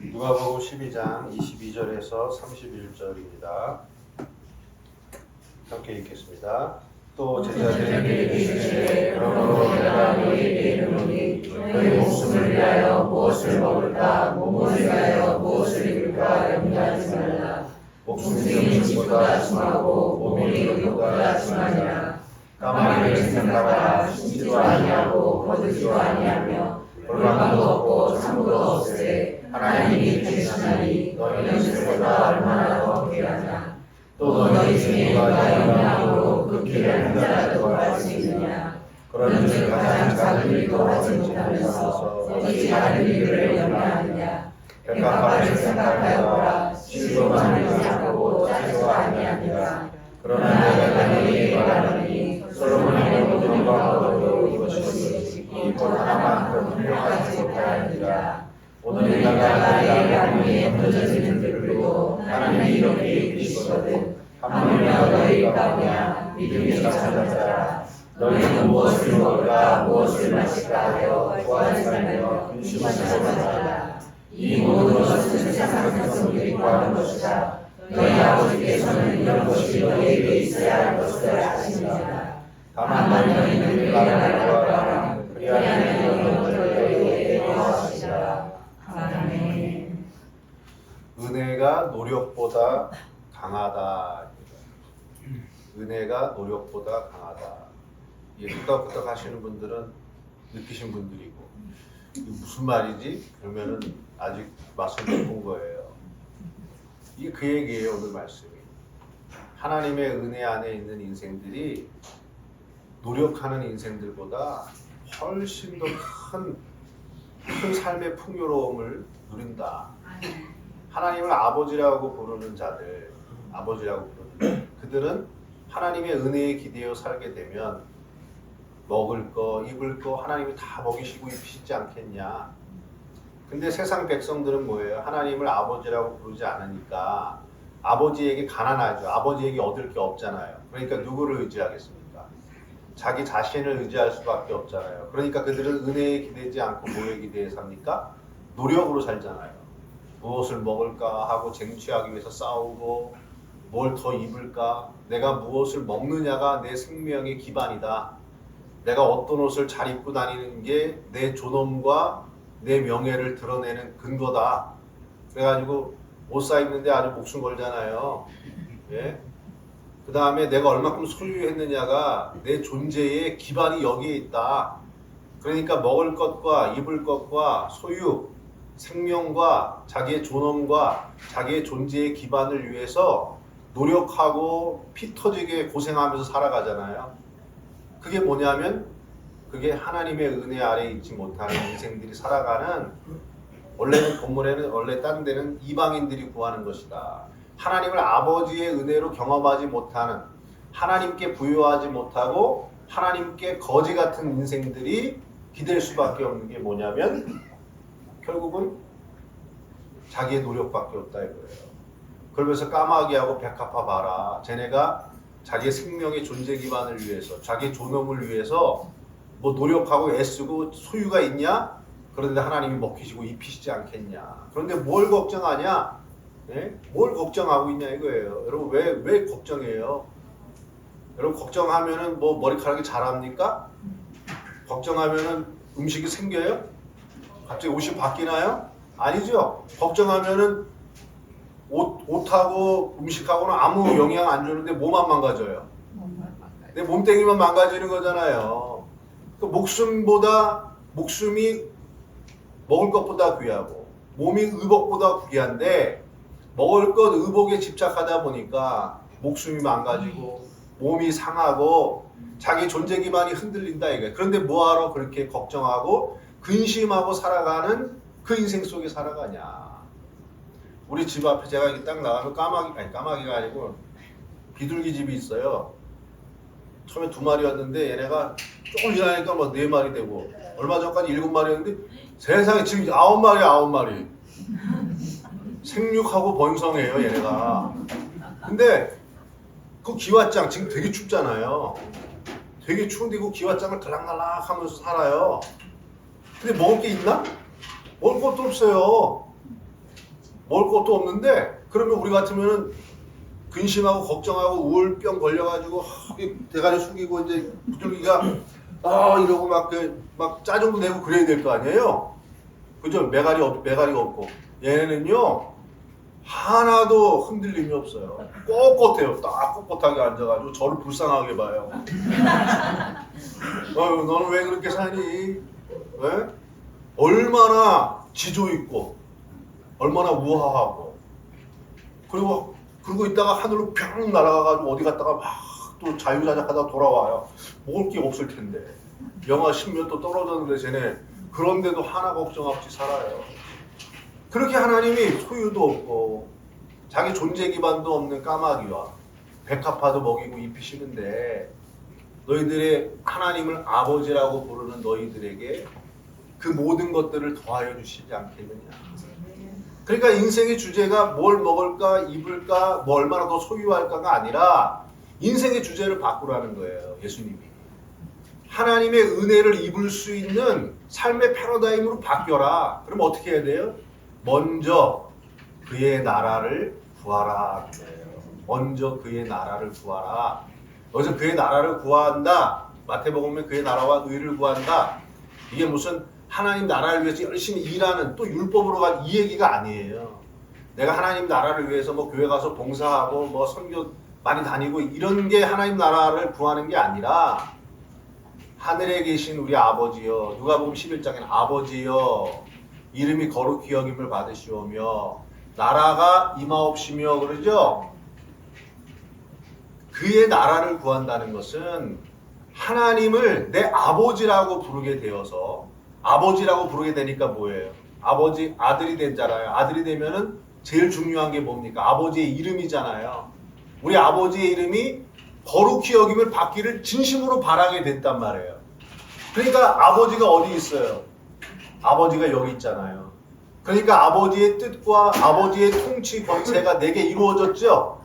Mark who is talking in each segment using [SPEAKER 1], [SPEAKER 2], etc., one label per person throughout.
[SPEAKER 1] 누가복음 12장 22절에서 31절입니다. 함께 읽겠습니다. 또 제자들에게 이르시되 그러므로 내가 너희에게 이르노니 너희 목숨을 위하여 무엇을 먹을까 몸을 위하여 무엇을 입을까 염려하지 말라. 목숨이 집보다 중하고 몸이 의복보다 중하니라. 까마귀를 생각하라. 심지도 아니하고 거두지도 아니하며 볼망도 없고 창고도 없으되 하나님이 주시나니 너희 연수보다 얼마나 더 귀하냐. 또 너희 중에 누가 영향으로 그 길을 한 자라도 갈 수 있느냐. 그런즉 가장 작은 일도 하지 못하면서 너희 작은 일을 염려하느냐. 백합화를 생각하여보라. 실도 많이 생각하고 짜지도 아니하니라. 그러나 내가 너희에게 말하노니 솔로몬의 모든 영광으로 이것이 이곳 하나만큼 훌륭하지 못하느니라. 오늘 내가 너희 가문에 던져지는 들도 하나님이 이렇게 이르시거든. 하물며 너희 가운데 믿음이 착한 자라. 너희는 무엇을 먹을까 무엇을 마실까 하여 구하지 말며 근심하지 말라. 이 모든 것은 세상 백성들이 구하는 것이다. 너희 아버지께서는 이런 것이 너희에게 있어야 할 것을 아시느니라. 다만 너희는 나를 구하라. 그리하면 이런 것을 너희에게 더하시리라. 아멘. 은혜가 노력보다 강하다. 은혜가 노력보다 강하다. 후덕후덕 하시는 분들은 느끼신 분들이고, 이게 무슨 말이지? 그러면은 아직 맛을 못 본 거예요. 이게 그 얘기예요, 오늘 말씀이. 하나님의 은혜 안에 있는 인생들이 노력하는 인생들보다 훨씬 더 큰 삶의 풍요로움을 누린다. 하나님을 아버지라고 부르는 자들, 그들은 하나님의 은혜에 기대어 살게 되면 먹을 거, 입을 거 하나님이 다 먹이시고 입히시지 않겠냐. 근데 세상 백성들은 뭐예요? 하나님을 아버지라고 부르지 않으니까 아버지에게 가난하죠. 아버지에게 얻을 게 없잖아요. 그러니까 누구를 의지하겠습니까? 자기 자신을 의지할 수밖에 없잖아요. 그러니까 그들은 은혜에 기대지 않고 뭐에 기대해 삽니까? 노력으로 살잖아요. 무엇을 먹을까 하고 쟁취하기 위해서 싸우고, 뭘 더 입을까? 내가 무엇을 먹느냐가 내 생명의 기반이다. 내가 어떤 옷을 잘 입고 다니는 게 내 존엄과 내 명예를 드러내는 근거다. 그래가지고 옷 사입는데 아주 목숨 걸잖아요. 예? 그 다음에 내가 얼마큼 소유했느냐가 내 존재의 기반이 여기에 있다. 그러니까 먹을 것과 입을 것과 소유, 생명과 자기의 존엄과 자기의 존재의 기반을 위해서 노력하고 피 터지게 고생하면서 살아가잖아요. 그게 뭐냐면 그게 하나님의 은혜 아래에 있지 못하는 인생들이 살아가는, 원래는 본문에는 원래 다른 데는 이방인들이 구하는 것이다. 하나님을 아버지의 은혜로 경험하지 못하는, 하나님께 부여하지 못하고 하나님께 거지 같은 인생들이 기댈 수밖에 없는 게 뭐냐면 결국은 자기의 노력밖에 없다 이거예요. 그러면서 까마귀하고 백합화 봐라. 쟤네가 자기의 생명의 존재 기반을 위해서, 자기의 존엄을 위해서 뭐 노력하고 애쓰고 소유가 있냐? 그런데 하나님이 먹히시고 입히시지 않겠냐? 그런데 뭘 걱정하냐? 네? 뭘 걱정하고 있냐 이거예요. 여러분 왜 걱정해요? 여러분 걱정하면은 뭐 머리카락이 자랍니까? 걱정하면은 음식이 생겨요? 갑자기 옷이 바뀌나요? 아니죠. 걱정하면은 옷하고 음식하고는 아무 영향 안 주는데 뭐만 망가져요? 내 몸뚱이만 망가지는 거잖아요. 그 목숨이 먹을 것보다 귀하고 몸이 의복보다 귀한데 먹을 것 의복에 집착하다 보니까 목숨이 망가지고 몸이 상하고 자기 존재 기반이 흔들린다 이거예요. 그런데 뭐하러 그렇게 걱정하고 근심하고 살아가는 그 인생 속에 살아가냐. 우리 집 앞에 제가 이렇게 딱 나가면 까마귀가 아니고 비둘기 집이 있어요. 처음에 2마리였는데 얘네가 조금 지나니까 뭐 4마리 되고, 얼마 전까지 7마리였는데 세상에 지금 9마리. 생육하고 번성해요 얘네가. 근데 그 기왓장 지금 되게 춥잖아요. 되게 추운데 그 기왓장을 들락날락 하면서 살아요. 근데 먹을 게 있나? 먹을 것도 없어요.
[SPEAKER 2] 먹을 것도 없는데 그러면 우리 같으면은 근심하고 걱정하고 우울병 걸려가지고 대가리 숙이고 이제 부들기가 이러고 막 짜증도 내고 그래야 될 거 아니에요. 그죠? 매가리가 없고 얘네는요 하나도 흔들림이 없어요. 꼿꼿해요. 딱 꼿꼿하게 앉아가지고 저를 불쌍하게 봐요. 너는 왜 그렇게 사니? 왜? 얼마나 지조 있고 얼마나 우아하고 그리고 있다가 하늘로 평 날아가가지고 어디 갔다가 막 또 자유자적하다 돌아와요. 먹을 게 없을 텐데 영하 10몇 도 떨어졌는데 쟤네 그런데도 하나 걱정 없이 살아요. 그렇게 하나님이 소유도 없고 자기 존재 기반도 없는 까마귀와 백합화도 먹이고 입히시는데 너희들의 하나님을 아버지라고 부르는 너희들에게 그 모든 것들을 더하여 주시지 않겠느냐. 그러니까 인생의 주제가 뭘 먹을까 입을까 뭐 얼마나 더 소유할까가 아니라 인생의 주제를 바꾸라는 거예요. 예수님이. 하나님의 은혜를 입을 수 있는 삶의 패러다임으로 바뀌어라. 그럼 어떻게 해야 돼요? 먼저 그의 나라를 구하라. 먼저 그의 나라를 구하라. 여기서 그의 나라를 구한다. 마태복음에 그의 나라와 의를 구한다. 이게 무슨 하나님 나라를 위해서 열심히 일하는 또 율법으로 간 이 얘기가 아니에요. 내가 하나님 나라를 위해서 뭐 교회 가서 봉사하고 뭐 선교 많이 다니고 이런 게 하나님 나라를 구하는 게 아니라 하늘에 계신 우리 아버지여, 누가복음 11장에는 아버지여 이름이 거룩히 여김을 받으시오며 나라가 임하옵시며 그러죠. 그의 나라를 구한다는 것은 하나님을 내 아버지라고 부르게 되어서 아버지라고 부르게 되니까 뭐예요? 아버지 아들이 됐잖아요. 아들이 되면은 제일 중요한 게 뭡니까? 아버지의 이름이잖아요. 우리 아버지의 이름이 거룩히 여김을 받기를 진심으로 바라게 됐단 말이에요. 그러니까 아버지가 어디 있어요? 아버지가 여기 있잖아요. 그러니까 아버지의 뜻과 아버지의 통치 권세가 내게 이루어졌죠?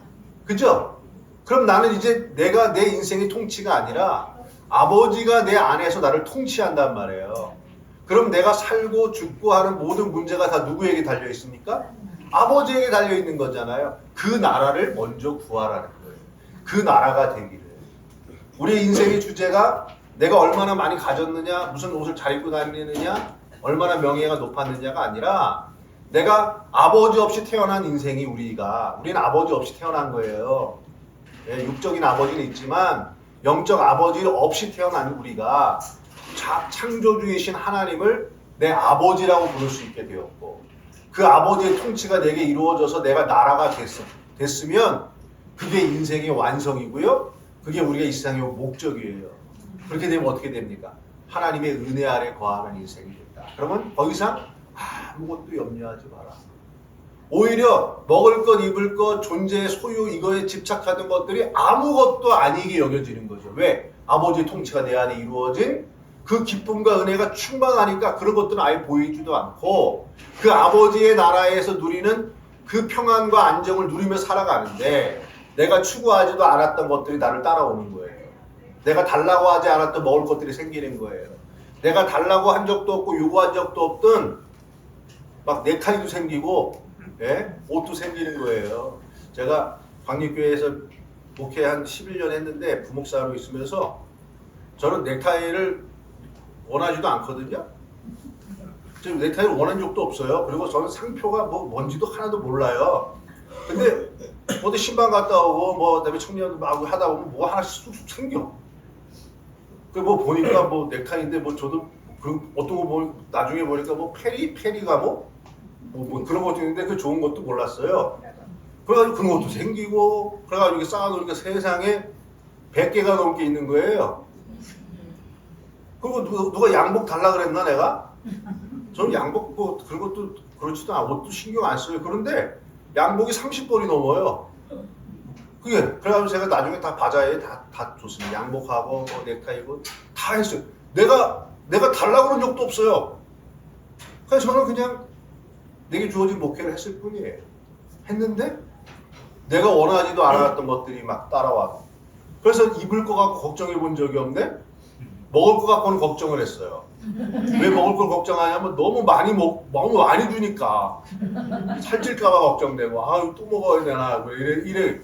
[SPEAKER 2] 그죠? 그럼 나는 이제 내가 내 인생의 통치가 아니라 아버지가 내 안에서 나를 통치한단 말이에요. 그럼 내가 살고 죽고 하는 모든 문제가 다 누구에게 달려 있습니까? 아버지에게 달려 있는 거잖아요. 그 나라를 먼저 구하라는 거예요. 그 나라가 되기를. 우리의 인생의 주제가 내가 얼마나 많이 가졌느냐, 무슨 옷을 잘 입고 다니느냐, 얼마나 명예가 높았느냐가 아니라 내가 아버지 없이 태어난 인생이 우리는 아버지 없이 태어난 거예요. 예, 육적인 아버지는 있지만 영적 아버지 없이 태어난 우리가 창조주이신 하나님을 내 아버지라고 부를 수 있게 되었고 그 아버지의 통치가 내게 이루어져서 내가 나라가 됐으면 그게 인생의 완성이고요. 그게 우리가 이 세상의 목적이에요. 그렇게 되면 어떻게 됩니까? 하나님의 은혜 아래 거하는 인생이 된다. 그러면 더 이상 아무것도 염려하지 마라. 오히려 먹을 것, 입을 것, 존재의 소유 이거에 집착하던 것들이 아무것도 아니게 여겨지는 거죠. 왜? 아버지의 통치가 내 안에 이루어진 그 기쁨과 은혜가 충만하니까 그런 것들은 아예 보이지도 않고 그 아버지의 나라에서 누리는 그 평안과 안정을 누리며 살아가는데 내가 추구하지도 않았던 것들이 나를 따라오는 거예요. 내가 달라고 하지 않았던 먹을 것들이 생기는 거예요. 내가 달라고 한 적도 없고 요구한 적도 없던 막 넥타이도 생기고 옷도 생기는 거예요. 제가 광립교회에서 목회 한 11년 했는데 부목사로 있으면서 저는 넥타이를 원하지도 않거든요. 지금 넥타이를 원한 적도 없어요. 그리고 저는 상표가 뭔지도 하나도 몰라요. 근데 어디 신방 갔다 오고 그다음에 청년 막 하다 보면 뭐 하나씩 쑥쑥 생겨. 그 보니까 넥타이인데 저도 그 어떤 거 나중에 보니까 페리가 그런 것도 있는데 그 좋은 것도 몰랐어요. 그래가지고 그런 것도 생기고 그래가지고 이렇게 쌓아놓으니까 세상에 100개가 넘게 있는 거예요. 그리고 누가 양복 달라 그랬나 내가? 저는 양복 그런 것도 그렇지도 않아. 옷도 신경 안 써요. 그런데 양복이 30벌이 넘어요. 그래가지고 제가 나중에 다 바자회에 다 줬습니다. 양복하고 넥타이고 다 했어요. 내가 달라고 그런 적도 없어요. 그래서 저는 그냥 내게 주어진 목회를 했을 뿐이에요. 했는데 내가 원하지도 않았던 것들이 막 따라와서 그래서 입을 거 갖고 걱정해 본 적이 없네? 먹을 것 갖고는 걱정을 했어요. 왜 먹을 걸 걱정하냐면 너무 많이 주니까 살찔까봐 걱정되고 아유 또 먹어야 되나 이래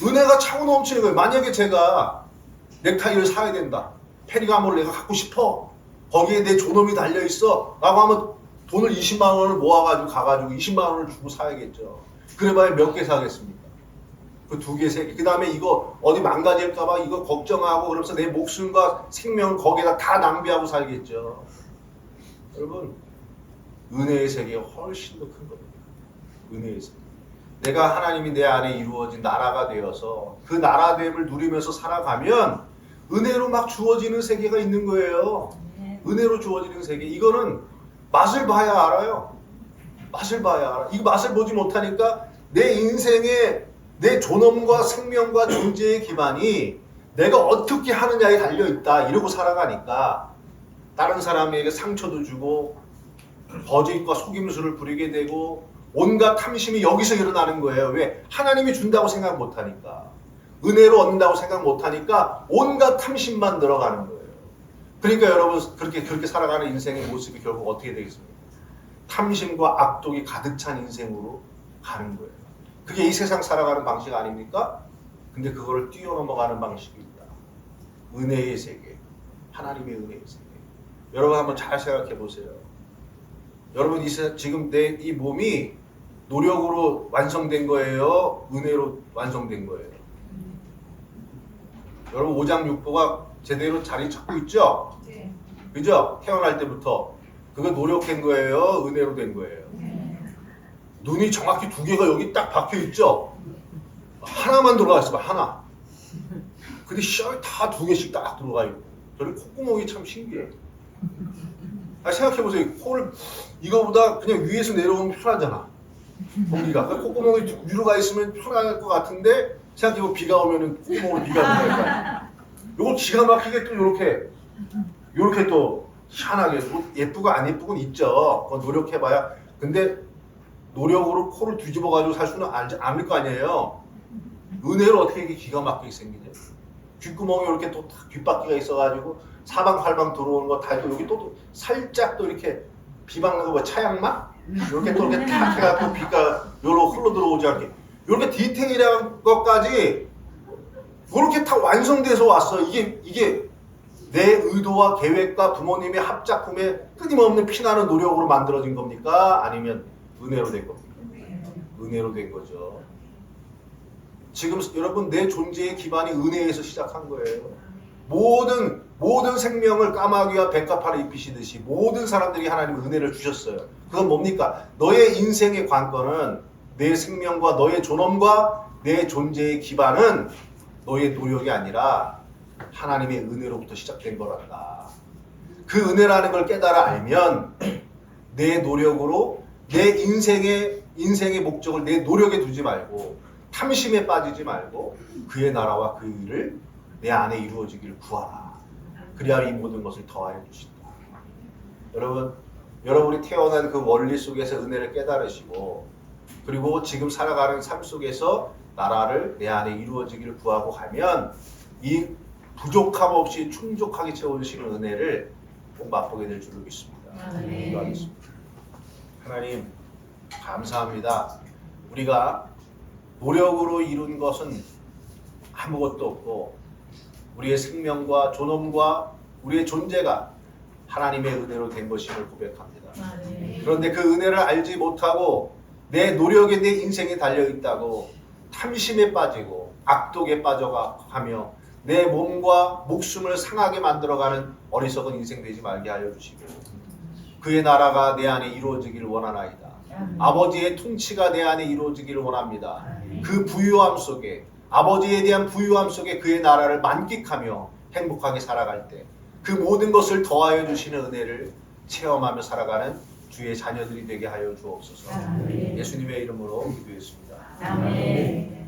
[SPEAKER 2] 은혜가 차고 넘치는 거예요. 만약에 제가 넥타이를 사야 된다. 페리가모를 내가 갖고 싶어. 거기에 내 존엄이 달려있어. 라고 하면 돈을 20만 원을 모아가지고 가가지고 20만 원을 주고 사야겠죠. 그래봐야 몇 개 사겠습니까? 그 2개, 3개. 그 다음에 이거 어디 망가질까봐 이거 걱정하고 그러면서 내 목숨과 생명을 거기에다 다 낭비하고 살겠죠. 여러분, 은혜의 세계가 훨씬 더 큰 겁니다. 은혜의 세계. 내가 하나님이 내 안에 이루어진 나라가 되어서 그 나라됨을 누리면서 살아가면 은혜로 막 주어지는 세계가 있는 거예요. 은혜로 주어지는 세계. 이거는 맛을 봐야 알아요. 맛을 봐야 알아. 이거 맛을 보지 못하니까 내 인생의 내 존엄과 생명과 존재의 기반이 내가 어떻게 하느냐에 달려있다 이러고 살아가니까 다른 사람에게 상처도 주고 거짓과 속임수를 부리게 되고 온갖 탐심이 여기서 일어나는 거예요. 왜? 하나님이 준다고 생각 못하니까. 은혜로 얻는다고 생각 못하니까 온갖 탐심만 들어가는 거예요. 그러니까 여러분 그렇게 살아가는 인생의 모습이 결국 어떻게 되겠습니까? 탐심과 악독이 가득 찬 인생으로 가는 거예요. 그게 이 세상 살아가는 방식 아닙니까? 근데 그거를 뛰어넘어가는 방식이 있다. 은혜의 세계. 하나님의 은혜의 세계. 여러분 한번 잘 생각해 보세요. 여러분 지금 내 이 몸이 노력으로 완성된 거예요? 은혜로 완성된 거예요? 여러분 오장육부가 제대로 자리 찾고 있죠?
[SPEAKER 3] 네.
[SPEAKER 2] 그죠? 태어날 때부터 그거 노력한 거예요? 은혜로 된 거예요? 눈이 정확히 2개가 여기 딱 박혀 있죠? 하나만 들어가 있어 봐, 하나. 근데 시야에 다 2개씩 딱 들어가 있고. 저는 콧구멍이 참 신기해요. 생각해보세요. 코를 이거보다 그냥 위에서 내려오면 편하잖아. 공기가. 그러니까 콧구멍이 위로 가 있으면 편할 것 같은데 생각해보면 비가 오면은 콧구멍으로 비가 들어가니까. 요거 기가 막히게 또 요렇게 또 희한하게 뭐 예쁘고 안 예쁘고는 있죠. 그거 노력해봐야. 근데 노력으로 코를 뒤집어가지고 살 수는 않을 거 아니에요. 은혜로 어떻게 이렇게 기가 막히게 생기냐. 귓구멍에 이렇게 또 귓바퀴가 있어가지고 사방팔방 들어오는 거 다 있고 여기 또 살짝 또 이렇게 비 막는 거 뭐 차양막? 이렇게 또 이렇게 탁 해갖고 비가 요로 흘러 들어오지 않게 이렇게 디테일한 것까지 그렇게 다 완성돼서 왔어. 이게 내 의도와 계획과 부모님의 합작품에 끊임없는 피나는 노력으로 만들어진 겁니까? 아니면 은혜로 된 겁니까? 은혜로 된 거죠. 지금 여러분 내 존재의 기반이 은혜에서 시작한 거예요. 모든 생명을 까마귀와 백합화를 입히시듯이 모든 사람들이 하나님 은혜를 주셨어요. 그건 뭡니까? 너의 인생의 관건은 내 생명과 너의 존엄과 내 존재의 기반은 너의 노력이 아니라 하나님의 은혜로부터 시작된 거란다. 그 은혜라는 걸 깨달아 알면 내 노력으로 내 인생의 목적을 내 노력에 두지 말고 탐심에 빠지지 말고 그의 나라와 그 일을 내 안에 이루어지기를 구하라. 그래야 이 모든 것을 더하여 주신다. 여러분이 태어난 그 원리 속에서 은혜를 깨달으시고 그리고 지금 살아가는 삶 속에서 나라를 내 안에 이루어지기를 구하고 가면 이 부족함 없이 충족하게 채워주시는 은혜를 꼭 맛보게 될 줄로 믿습니다. 기도하겠습니다. 하나님 감사합니다. 우리가 노력으로 이룬 것은 아무것도 없고 우리의 생명과 존엄과 우리의 존재가 하나님의 은혜로 된 것임을 고백합니다. 그런데 그 은혜를 알지 못하고 내 노력에 내 인생이 달려있다고 탐심에 빠지고 악독에 빠져가며 내 몸과 목숨을 상하게 만들어가는 어리석은 인생 되지 말게 하여 주시고 그의 나라가 내 안에 이루어지기를 원하나이다. 아버지의 통치가 내 안에 이루어지기를 원합니다. 그 부유함 속에 아버지에 대한 부유함 속에 그의 나라를 만끽하며 행복하게 살아갈 때 그 모든 것을 더하여 주시는 은혜를 체험하며 살아가는 주의 자녀들이 되게 하여 주옵소서. 예수님의 이름으로 기도했습니다.
[SPEAKER 3] 아멘.